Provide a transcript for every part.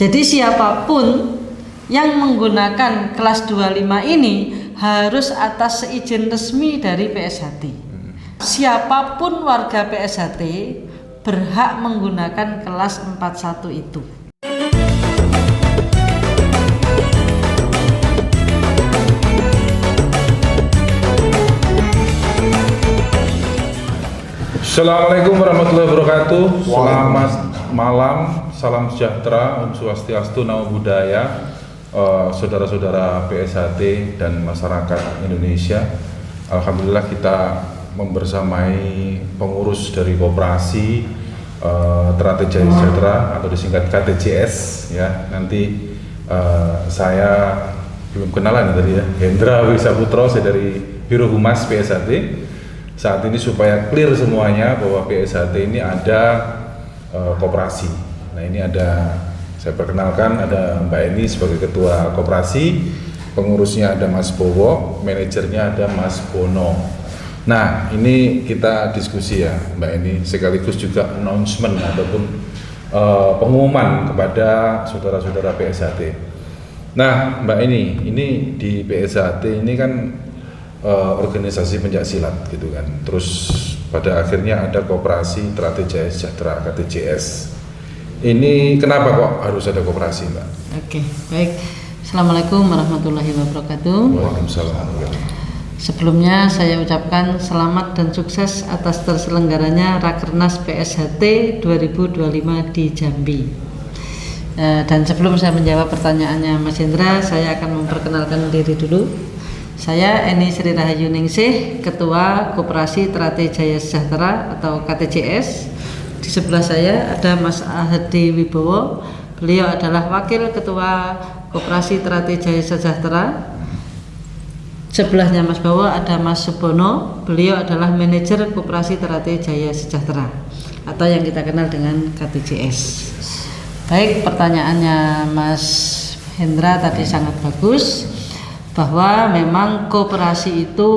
Jadi siapapun yang menggunakan kelas 25 ini harus atas seizin resmi dari PSHT. Siapapun warga PSHT berhak menggunakan kelas 41 itu. Assalamualaikum warahmatullahi wabarakatuh. Selamat malam, salam sejahtera, Om Swastiastu, Namo Buddhaya, saudara-saudara PSHT dan masyarakat Indonesia. Alhamdulillah kita membersamai pengurus dari koperasi Teratai Jaya Sejahtera atau disingkat KTJS ya. Nanti saya belum kenalan tadi ya, Hendra Wisaputro, saya dari Biro Humas PSHT. Saat ini supaya clear semuanya bahwa PSHT ini ada koperasi. Nah ini ada, saya perkenalkan, ada Mbak Eni sebagai ketua koperasi, pengurusnya ada Mas Bowo, manajernya ada Mas Bono. Nah ini kita diskusi ya Mbak Eni, sekaligus juga announcement ataupun pengumuman kepada saudara-saudara PSHT. Nah Mbak Eni, ini di PSHT ini kan organisasi pencaksilat gitu kan. Terus pada akhirnya ada koperasi Teratai Jaya Sejahtera KTJS. Ini kenapa kok harus ada koperasi, Mbak? Oke, baik. Assalamualaikum warahmatullahi wabarakatuh. Waalaikumsalam. Sebelumnya saya ucapkan selamat dan sukses atas terselenggaranya Rakernas PSHT 2025 di Jambi. Dan sebelum saya menjawab pertanyaannya Mas Hendra, saya akan memperkenalkan diri dulu. Saya Eni Sri Rahayu Ningsih, Ketua Koperasi Teratai Jaya Sejahtera atau KTJS. Di sebelah saya ada Mas Ahadi Wibowo, beliau adalah Wakil Ketua Koperasi Teratai Jaya Sejahtera. Sebelahnya Mas Bowo ada Mas Subono, beliau adalah Manajer Koperasi Teratai Jaya Sejahtera atau yang kita kenal dengan KTJS. Baik, pertanyaannya Mas Hendra tadi sangat bagus, bahwa memang koperasi itu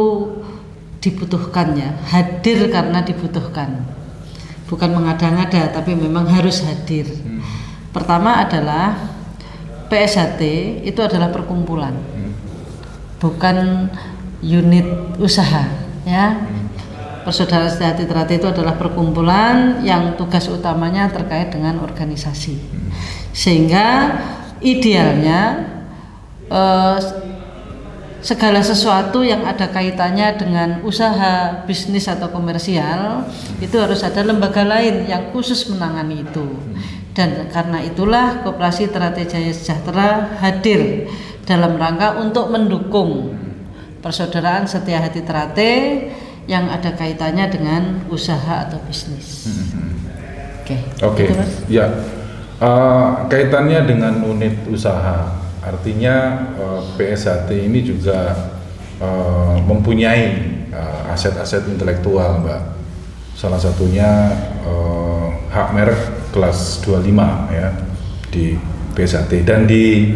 dibutuhkan ya, hadir karena dibutuhkan, bukan mengada-ngada tapi memang harus hadir. Pertama adalah PSHT itu adalah perkumpulan, bukan unit usaha ya. Persaudaraan Sejati Teratai itu adalah perkumpulan yang tugas utamanya terkait dengan organisasi, sehingga idealnya segala sesuatu yang ada kaitannya dengan usaha, bisnis atau komersial itu harus ada lembaga lain yang khusus menangani itu. Dan karena itulah Koperasi Teratai Jaya Sejahtera hadir dalam rangka untuk mendukung persaudaraan setia hati Teratai yang ada kaitannya dengan usaha atau bisnis. Oke. Gitu, ya, kaitannya dengan unit usaha. Artinya PSHT ini juga mempunyai aset-aset intelektual, Mbak. Salah satunya hak merek kelas 25 ya di PSHT, dan di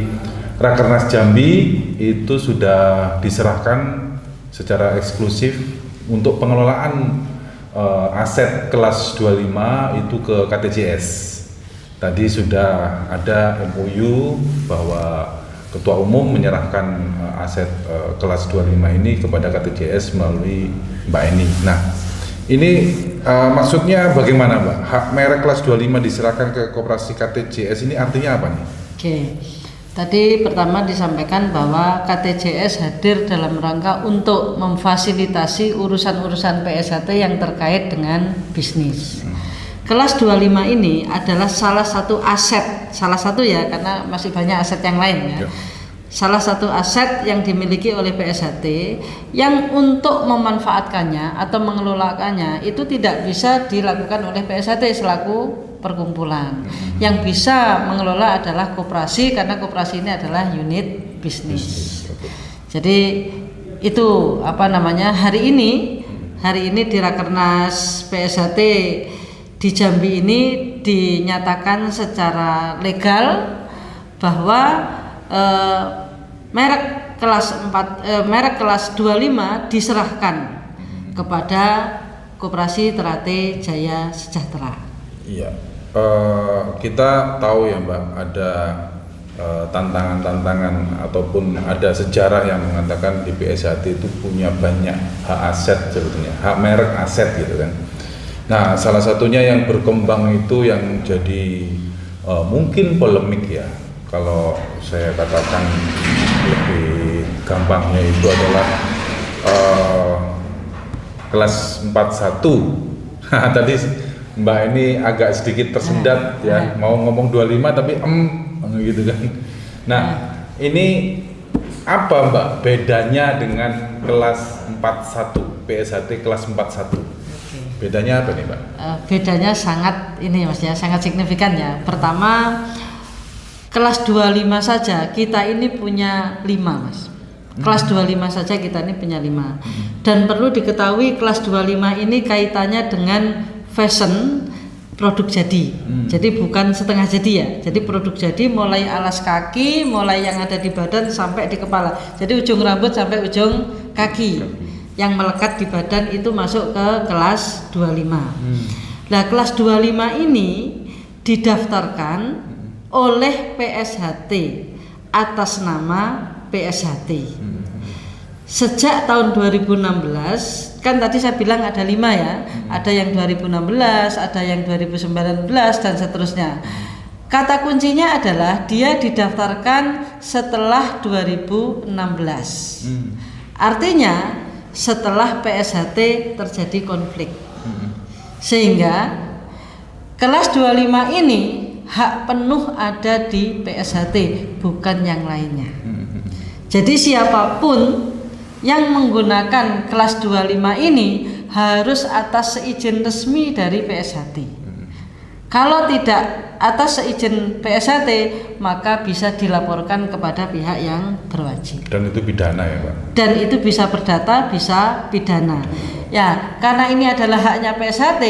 Rakernas Jambi itu sudah diserahkan secara eksklusif untuk pengelolaan aset kelas 25 itu ke KTJS. Tadi sudah ada MOU bahwa Ketua Umum menyerahkan aset kelas 25 ini kepada KTJS melalui Mbak Eni. Nah, ini maksudnya bagaimana, Mbak? Hak merek kelas 25 diserahkan ke koperasi KTJS ini artinya apa nih? Oke. Tadi pertama disampaikan bahwa KTJS hadir dalam rangka untuk memfasilitasi urusan-urusan PSHT yang terkait dengan bisnis. Kelas 25 ini adalah salah satu aset, salah satu ya, karena masih banyak aset yang lain ya. Salah satu aset yang dimiliki oleh PSHT yang untuk memanfaatkannya atau mengelolakannya itu tidak bisa dilakukan oleh PSHT selaku perkumpulan. Yang bisa mengelola adalah koperasi, karena koperasi ini adalah unit bisnis. Jadi itu hari ini di Rakernas PSHT di Jambi ini dinyatakan secara legal bahwa merek kelas 25 diserahkan kepada Koperasi Teratai Jaya Sejahtera. Iya. kita tahu ya Mbak, ada tantangan-tantangan ataupun ada sejarah yang mengatakan di PSHT itu punya banyak hak aset sebetulnya, hak merek aset gitu kan. Nah, salah satunya yang berkembang itu yang jadi mungkin polemik ya, kalau saya katakan lebih gampangnya itu adalah kelas 41. Tadi Mbak ini agak sedikit tersendat ya, mau ngomong 25 tapi gitu kan. Nah, ini apa Mbak bedanya dengan kelas 41, PSHT kelas 41? Bedanya apa nih Mbak? Bedanya sangat ini Mas ya, sangat signifikan ya. Pertama, kelas 25 saja kita ini punya 5 Mas. Kelas 25 saja kita ini punya 5. Dan perlu diketahui kelas 25 ini kaitannya dengan fashion produk jadi. Jadi bukan setengah jadi ya. Jadi produk jadi mulai alas kaki, mulai yang ada di badan sampai di kepala. Jadi ujung rambut sampai ujung kaki. Yang melekat di badan itu masuk ke kelas 25. Nah, kelas 25 ini didaftarkan oleh PSHT atas nama PSHT. Sejak tahun 2016, kan tadi saya bilang ada 5 ya, ada yang 2016, ada yang 2019 dan seterusnya. Kata kuncinya adalah dia didaftarkan setelah 2016. Artinya setelah PSHT terjadi konflik. Sehingga kelas 25 ini hak penuh ada di PSHT, bukan yang lainnya. Jadi siapapun yang menggunakan kelas 25 ini harus atas seizin resmi dari PSHT. Kalau tidak atas seizin PSHT, maka bisa dilaporkan kepada pihak yang berwajib. Dan itu pidana ya Pak? Dan itu bisa perdata, bisa pidana. Ya, karena ini adalah haknya PSHT,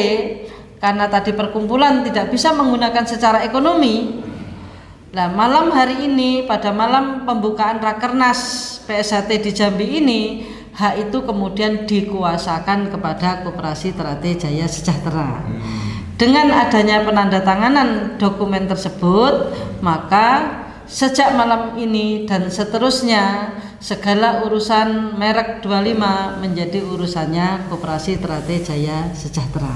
karena tadi perkumpulan tidak bisa menggunakan secara ekonomi. Nah, malam hari ini pada malam pembukaan Rakernas PSHT di Jambi ini, hak itu kemudian dikuasakan kepada Koperasi Teratai Jaya Sejahtera. Dengan adanya penandatanganan dokumen tersebut, maka sejak malam ini dan seterusnya segala urusan merek 25 menjadi urusannya Koperasi Teratai Jaya Sejahtera.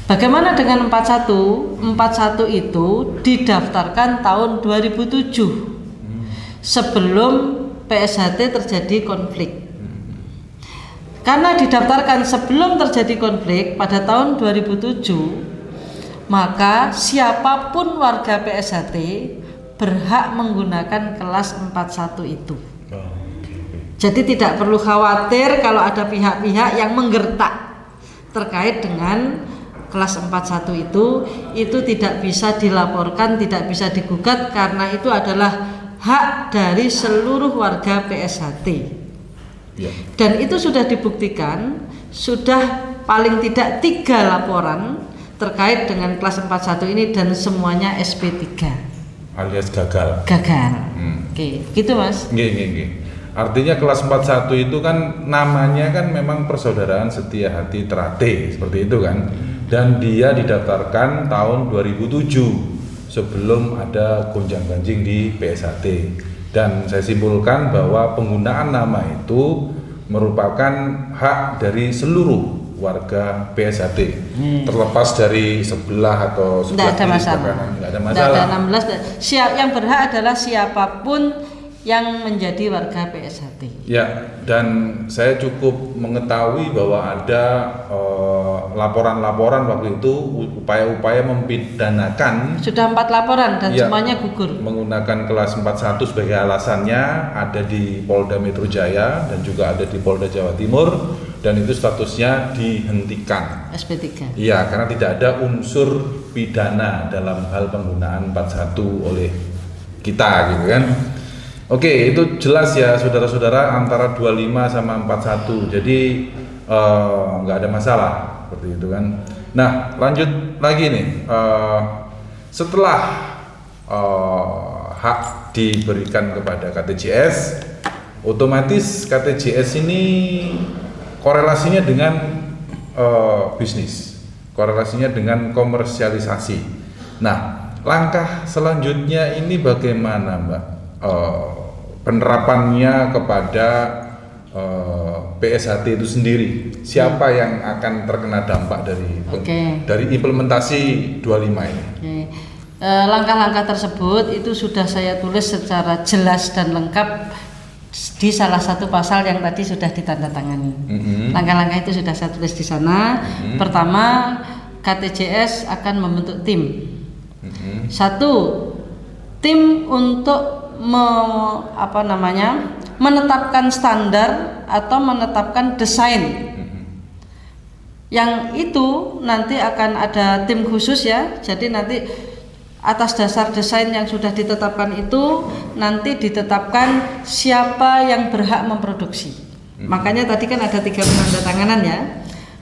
Bagaimana dengan 41? 41 itu didaftarkan tahun 2007 sebelum PSHT terjadi konflik. Karena didaftarkan sebelum terjadi konflik pada tahun 2007, maka siapapun warga PSHT berhak menggunakan kelas 41 itu. Jadi tidak perlu khawatir kalau ada pihak-pihak yang menggertak terkait dengan kelas 41 itu tidak bisa dilaporkan, tidak bisa digugat karena itu adalah hak dari seluruh warga PSHT. Dan itu sudah dibuktikan, sudah paling tidak 3 laporan terkait dengan kelas 41 ini dan semuanya SP3 alias gagal. Oke, gitu Mas. Artinya kelas 41 itu kan namanya kan memang Persaudaraan Setia Hati Teratai, seperti itu kan. Dan dia didaftarkan tahun 2007 sebelum ada gonjang-ganjing di PSHT. Dan saya simpulkan bahwa penggunaan nama itu merupakan hak dari seluruh warga PSHT, terlepas dari sebelah atau sebelah kiri kanan, tidak ada masalah. Yang berhak adalah siapapun yang menjadi warga PSHT. Ya, dan saya cukup mengetahui bahwa ada laporan-laporan waktu itu, upaya-upaya mempidanakan. Sudah 4 laporan dan semuanya gugur. Menggunakan kelas 41 sebagai alasannya ada di Polda Metro Jaya dan juga ada di Polda Jawa Timur, dan itu statusnya dihentikan. SP3. Iya, karena tidak ada unsur pidana dalam hal penggunaan 41 oleh kita gitu kan. Oke, itu jelas ya saudara-saudara, antara 25 sama 41. Jadi nggak ada masalah seperti itu kan. Nah, lanjut lagi nih. Setelah hak diberikan kepada KTJS, otomatis KTJS ini korelasinya dengan bisnis, korelasinya dengan komersialisasi. Nah, langkah selanjutnya ini bagaimana, Mbak? Penerapannya kepada PSHT itu sendiri. Siapa yang akan terkena dampak dari implementasi 25 ini? Langkah-langkah tersebut itu sudah saya tulis secara jelas dan lengkap di salah satu pasal yang tadi sudah ditandatangani. Langkah-langkah itu sudah saya tulis di sana. Pertama, KTJS akan membentuk tim. Satu, tim untuk menetapkan standar atau menetapkan desain. Yang itu nanti akan ada tim khusus ya. Jadi nanti atas dasar desain yang sudah ditetapkan itu nanti ditetapkan siapa yang berhak memproduksi. Makanya tadi kan ada 3 penandatanganan ya.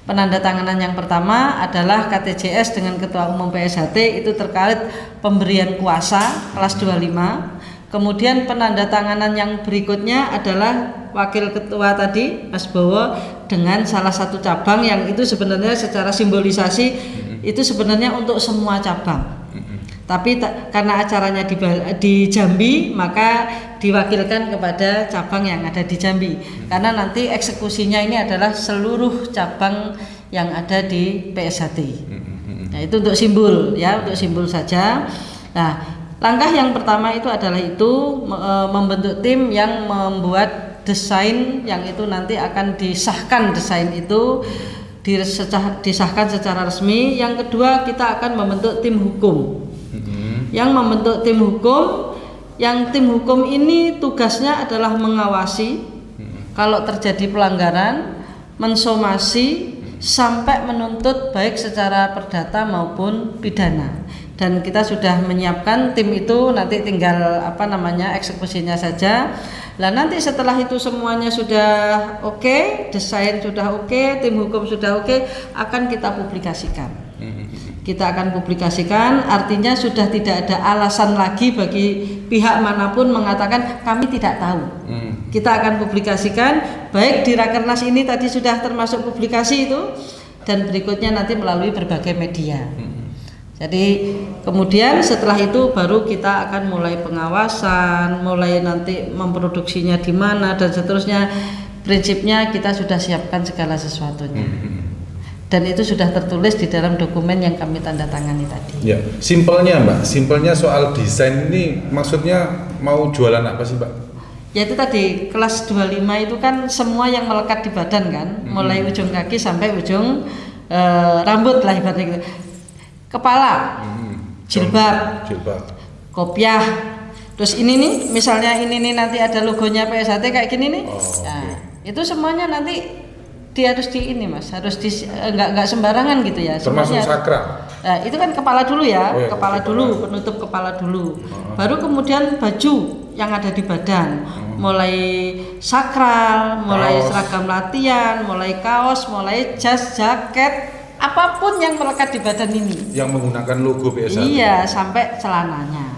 Penandatanganan yang pertama adalah KTJS dengan Ketua Umum PSHT itu terkait pemberian kuasa kelas 25. Kemudian penandatanganan yang berikutnya adalah Wakil Ketua tadi Mas Bowo dengan salah satu cabang yang itu sebenarnya secara simbolisasi itu sebenarnya untuk semua cabang. Tapi karena acaranya di Jambi, maka diwakilkan kepada cabang yang ada di Jambi. Karena nanti eksekusinya ini adalah seluruh cabang yang ada di PSHT. Nah, itu untuk simbol ya, untuk simbol saja. Nah, langkah yang pertama itu adalah membentuk tim yang membuat desain yang itu nanti akan disahkan desain itu disahkan secara resmi. Yang kedua, kita akan membentuk tim hukum. Yang membentuk tim hukum, yang tim hukum ini tugasnya adalah mengawasi kalau terjadi pelanggaran, mensomasi sampai menuntut baik secara perdata maupun pidana. Dan kita sudah menyiapkan tim itu, nanti tinggal eksekusinya saja. Lah nanti setelah itu semuanya sudah oke, desain sudah oke, tim hukum sudah oke, akan kita publikasikan. Kita akan publikasikan, artinya sudah tidak ada alasan lagi bagi pihak manapun mengatakan kami tidak tahu. Kita akan publikasikan, baik di Rakernas ini tadi sudah termasuk publikasi itu, dan berikutnya nanti melalui berbagai media. Jadi kemudian setelah itu baru kita akan mulai pengawasan, mulai nanti memproduksinya di mana dan seterusnya. Prinsipnya kita sudah siapkan segala sesuatunya. Dan itu sudah tertulis di dalam dokumen yang kami tanda tangani tadi. Ya, simpelnya Mbak, simpelnya soal desain ini maksudnya mau jualan apa sih Mbak? Ya itu tadi, kelas 25 itu kan semua yang melekat di badan kan, mulai ujung kaki sampai ujung rambut lah ibaratnya gitu. Kepala, jilbab, kopiah. Terus ini nih, misalnya ini nih nanti ada logonya PSHT kayak gini nih. Itu semuanya nanti harus nggak sembarangan gitu ya. Termasuk sakral. Nah, itu kan kepala dulu ya, penutup kepala dulu. Baru kemudian baju yang ada di badan, mulai sakral, mulai seragam latihan, mulai kaos, mulai jas, jaket, apapun yang melekat di badan ini. Yang menggunakan logo PSHT. Iya, sampai celananya.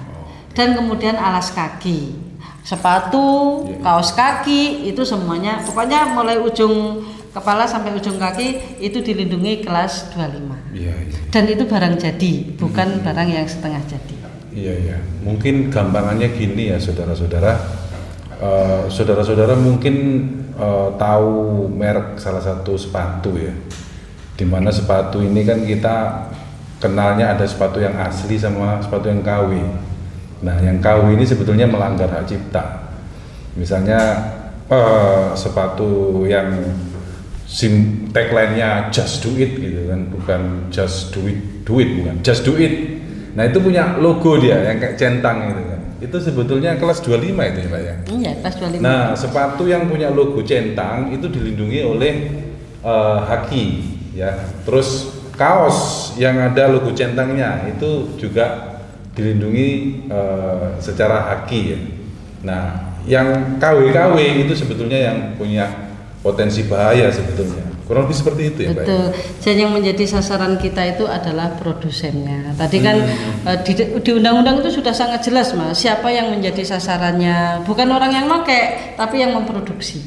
Dan kemudian alas kaki, sepatu, kaos kaki, itu semuanya, pokoknya mulai ujung kepala sampai ujung kaki itu dilindungi kelas 25. Dan itu barang jadi, bukan barang yang setengah jadi. Iya. Mungkin gampangannya gini ya saudara-saudara. Saudara-saudara mungkin tahu merek salah satu sepatu ya. Dimana sepatu ini kan kita kenalnya ada sepatu yang asli sama sepatu yang KW. Nah, yang KW ini sebetulnya melanggar hak cipta. Misalnya sepatu yang tagline-nya just do it gitu kan, bukan just do it, bukan just do it. Nah, itu punya logo dia yang kayak centang gitu kan. Itu sebetulnya kelas 25 itu ya Pak ya? Iya, kelas 25. Nah, sepatu yang punya logo centang itu dilindungi oleh haki ya. Terus kaos yang ada logo centangnya itu juga dilindungi secara haki ya. Nah, yang KW itu sebetulnya yang punya potensi bahaya sebetulnya. Kurang lebih seperti itu ya Pak. Betul. Dan yang menjadi sasaran kita itu adalah produsennya. Tadi kan di undang-undang itu sudah sangat jelas Mas, siapa yang menjadi sasarannya. Bukan orang yang pakai, tapi yang memproduksi.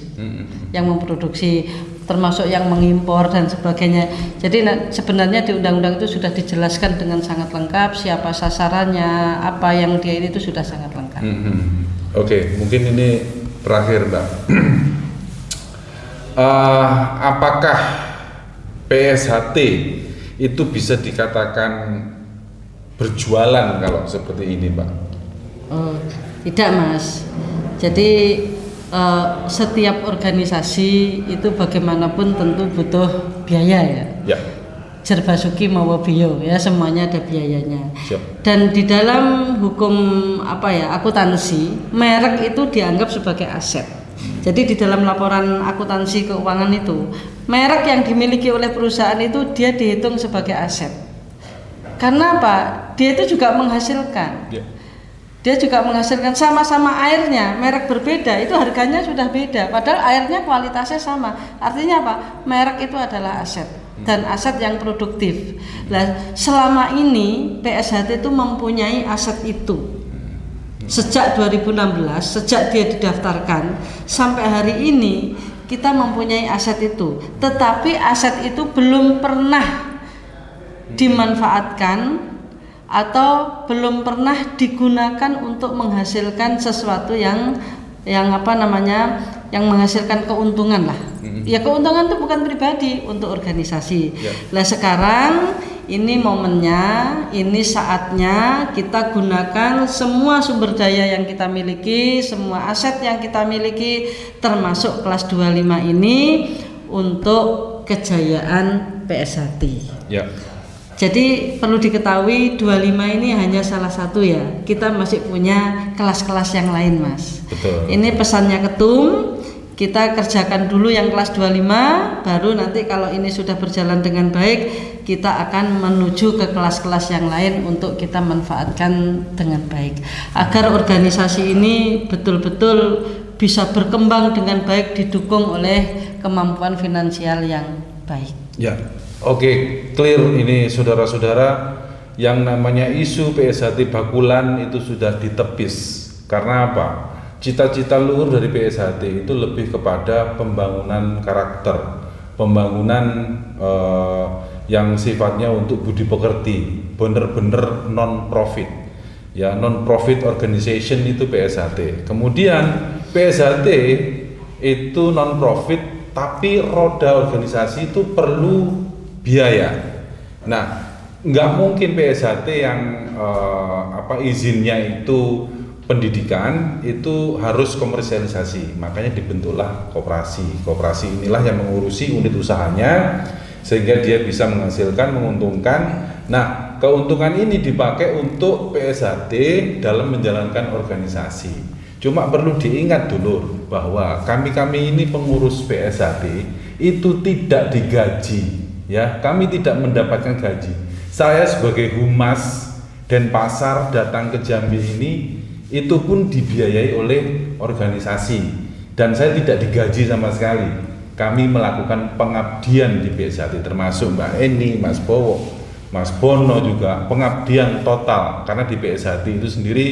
Yang memproduksi. termasuk yang mengimpor dan sebagainya. Jadi sebenarnya di undang-undang itu sudah dijelaskan dengan sangat lengkap siapa sasarannya, apa yang dia ini itu sudah sangat lengkap. Oke, mungkin ini terakhir Mbak. Apakah PSHT itu bisa dikatakan berjualan kalau seperti ini Mbak? Tidak Mas. Jadi setiap organisasi itu bagaimanapun tentu butuh biaya ya. Jerbasuki mawa biyo ya, semuanya ada biayanya. Siap. Dan di dalam hukum akuntansi, merek itu dianggap sebagai aset. Jadi di dalam laporan akuntansi keuangan itu, merek yang dimiliki oleh perusahaan itu dia dihitung sebagai aset. Karena apa? Dia itu juga menghasilkan. Dia juga menghasilkan, sama-sama airnya, merek berbeda, itu harganya sudah beda. Padahal airnya kualitasnya sama. Artinya apa? Merek itu adalah aset dan aset yang produktif. Nah, selama ini PSHT itu mempunyai aset itu. Sejak 2016, sejak dia didaftarkan sampai hari ini kita mempunyai aset itu. Tetapi aset itu belum pernah dimanfaatkan atau belum pernah digunakan untuk menghasilkan sesuatu yang menghasilkan keuntungan lah. Ya keuntungan itu bukan pribadi, untuk organisasi. Nah sekarang ini momennya, ini saatnya kita gunakan semua sumber daya yang kita miliki, semua aset yang kita miliki, termasuk kelas 25 ini untuk kejayaan PSHT. Jadi perlu diketahui 25 ini hanya salah satu ya. Kita masih punya kelas-kelas yang lain Mas. Betul. Ini pesannya Ketum, kita kerjakan dulu yang kelas 25, baru nanti kalau ini sudah berjalan dengan baik, kita akan menuju ke kelas-kelas yang lain untuk kita manfaatkan dengan baik. Agar organisasi ini betul-betul bisa berkembang dengan baik, didukung oleh kemampuan finansial yang baik. Ya. Oke, clear ini saudara-saudara, yang namanya isu PSHT Bakulan itu sudah ditepis. Karena apa? Cita-cita luhur dari PSHT itu lebih kepada pembangunan karakter, pembangunan yang sifatnya untuk budi pekerti, benar-benar non-profit. Ya, non-profit organization itu PSHT. Kemudian PSHT itu non-profit, tapi roda organisasi itu perlu biaya. Nah, nggak mungkin PSHT yang izinnya itu pendidikan itu harus komersialisasi. Makanya dibentuklah koperasi. Koperasi inilah yang mengurusi unit usahanya sehingga dia bisa menghasilkan, menguntungkan. Nah, keuntungan ini dipakai untuk PSHT dalam menjalankan organisasi. Cuma perlu diingat dulu bahwa kami ini pengurus PSHT itu tidak digaji. Ya, kami tidak mendapatkan gaji. Saya sebagai humas Denpasar datang ke Jambi ini itu pun dibiayai oleh organisasi dan saya tidak digaji sama sekali. Kami melakukan pengabdian di PSHT, termasuk Mbak Eni, Mas Bowo, Mas Bono juga pengabdian total, karena di PSHT itu sendiri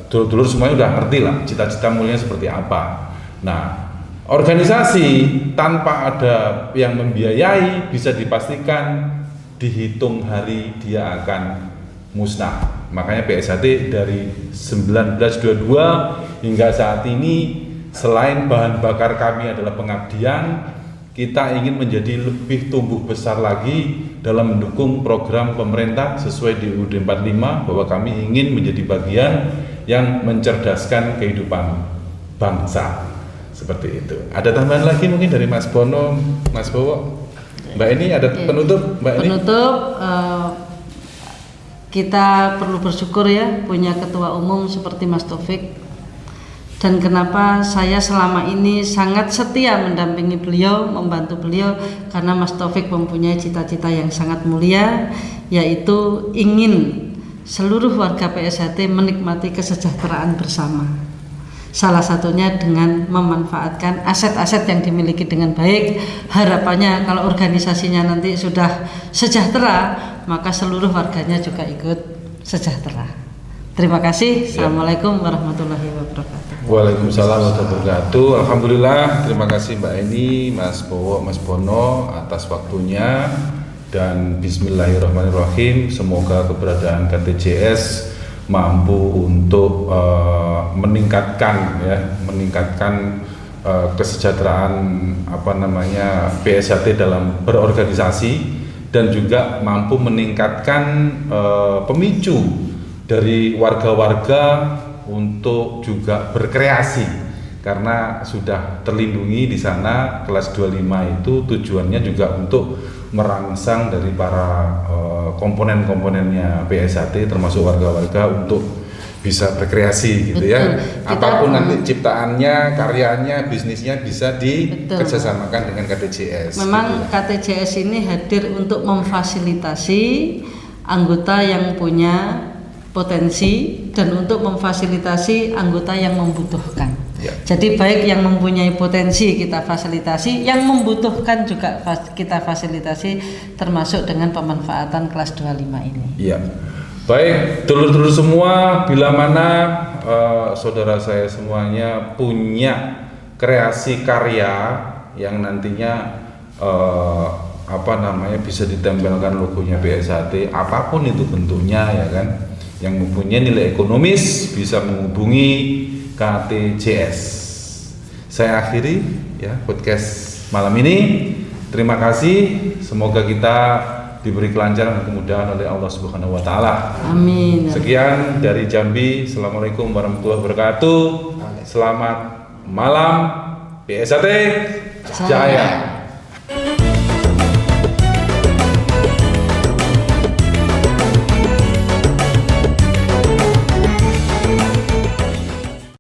dulur-dulur semuanya udah ngerti lah cita-cita mulia seperti apa. Nah, organisasi tanpa ada yang membiayai bisa dipastikan dihitung hari dia akan musnah. Makanya PSHT dari 1922 hingga saat ini, selain bahan bakar kami adalah pengabdian, kita ingin menjadi lebih tumbuh besar lagi dalam mendukung program pemerintah sesuai di UUD 45 bahwa kami ingin menjadi bagian yang mencerdaskan kehidupan bangsa. Seperti itu. Ada tambahan lagi mungkin dari Mas Bono, Mas Bowo, Mbak Eni, ada penutup, Mbak Eni? Penutup, kita perlu bersyukur ya punya ketua umum seperti Mas Taufik. Dan kenapa saya selama ini sangat setia mendampingi beliau, membantu beliau, karena Mas Taufik mempunyai cita-cita yang sangat mulia, yaitu ingin seluruh warga PSHT menikmati kesejahteraan bersama. Salah satunya dengan memanfaatkan aset-aset yang dimiliki dengan baik. Harapannya kalau organisasinya nanti sudah sejahtera, maka seluruh warganya juga ikut sejahtera. Terima kasih. Assalamualaikum warahmatullahi wabarakatuh. Waalaikumsalam warahmatullahi wabarakatuh. Alhamdulillah, terima kasih Mbak Eni, Mas Bowo, Mas Bono atas waktunya, dan bismillahirrahmanirrahim. Semoga keberadaan KTJS mampu untuk meningkatkan kesejahteraan PSHT dalam berorganisasi, dan juga mampu meningkatkan pemicu dari warga-warga untuk juga berkreasi, karena sudah terlindungi di sana. Kelas 25 itu tujuannya juga untuk merangsang dari para komponen-komponennya PSHT termasuk warga-warga untuk bisa berkreasi gitu. Betul. Ya. Apapun nanti ciptaannya, karyanya, bisnisnya bisa dikerjasamakan dengan KTJS. Memang gitu. KTJS ini hadir untuk memfasilitasi anggota yang punya potensi dan untuk memfasilitasi anggota yang membutuhkan. Ya. Jadi baik yang mempunyai potensi kita fasilitasi, yang membutuhkan juga kita fasilitasi, termasuk dengan pemanfaatan kelas 25 ini. Iya. Baik, dulur-dulur semua, bila mana saudara saya semuanya punya kreasi karya yang nantinya bisa ditempelkan logonya PSHT, apapun itu bentuknya, ya kan, yang mempunyai nilai ekonomis, bisa menghubungi KTJS. Saya akhiri ya podcast malam ini. Terima kasih. Semoga kita diberi kelancaran dan kemudahan oleh Allah Subhanahu wa taala. Amin. Sekian dari Jambi. Assalamualaikum warahmatullahi wabarakatuh. Selamat malam PSHT Jaya.